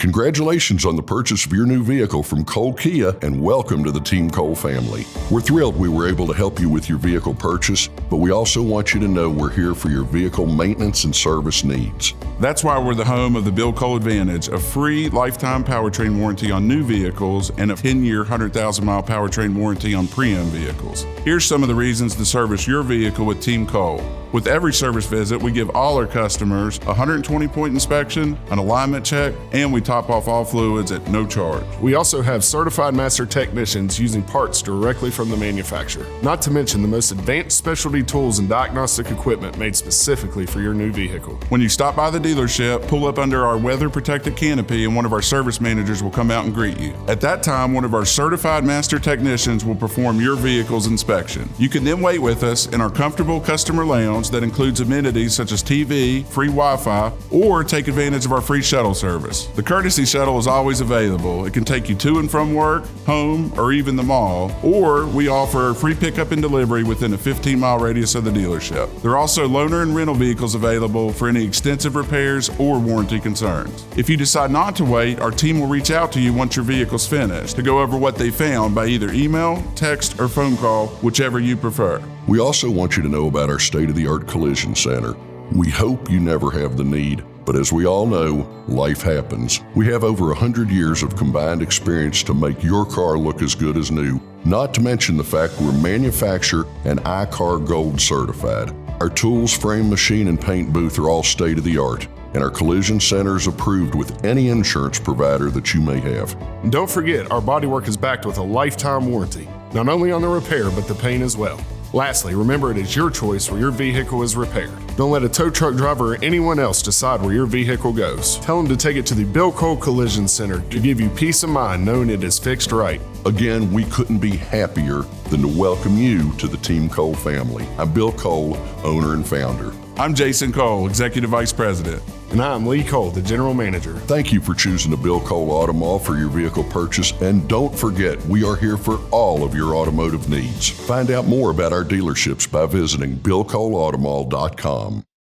Congratulations on the purchase of your new vehicle from Cole Kia, and welcome to the Team Cole family. We're thrilled we were able to help you with your vehicle purchase, but we also want you to know we're here for your vehicle maintenance and service needs. That's why we're the home of the Bill Cole Advantage, a free lifetime powertrain warranty on new vehicles and a 10-year, 100,000-mile powertrain warranty on pre-owned vehicles. Here's some of the reasons to service your vehicle with Team Cole. With every service visit, we give all our customers a 120-point inspection, an alignment check, and we top off all fluids at no charge. We also have certified master technicians using parts directly from the manufacturer. Not to mention the most advanced specialty tools and diagnostic equipment made specifically for your new vehicle. When you stop by the dealership, pull up under our weather-protected canopy and one of our service managers will come out and greet you. At that time, one of our certified master technicians will perform your vehicle's inspection. You can then wait with us in our comfortable customer lounge that includes amenities such as TV, free Wi-Fi, or take advantage of our free shuttle service. The Courtesy Shuttle is always available. It can take you to and from work, home, or even the mall, or we offer free pickup and delivery within a 15-mile radius of the dealership. There are also loaner and rental vehicles available for any extensive repairs or warranty concerns. If you decide not to wait, our team will reach out to you once your vehicle's finished to go over what they found by either email, text, or phone call, whichever you prefer. We also want you to know about our state-of-the-art collision center. We hope you never have the need, but as we all know, life happens. We have over 100 years of combined experience to make your car look as good as new, not to mention the fact we're manufacturer and iCar Gold certified. Our tools, frame, machine, and paint booth are all state-of-the-art, and our collision center is approved with any insurance provider that you may have. And don't forget, our bodywork is backed with a lifetime warranty, not only on the repair, but the paint as well. Lastly, remember it is your choice where your vehicle is repaired. Don't let a tow truck driver or anyone else decide where your vehicle goes. Tell them to take it to the Bill Cole Collision Center to give you peace of mind knowing it is fixed right. Again, we couldn't be happier than to welcome you to the Team Cole family. I'm Bill Cole, owner and founder. I'm Jason Cole, Executive Vice President. And I'm Lee Cole, the General Manager. Thank you for choosing the Bill Cole Auto Mall for your vehicle purchase, and don't forget, we are here for all of your automotive needs. Find out more about our dealerships by visiting BillColeAutomall.com.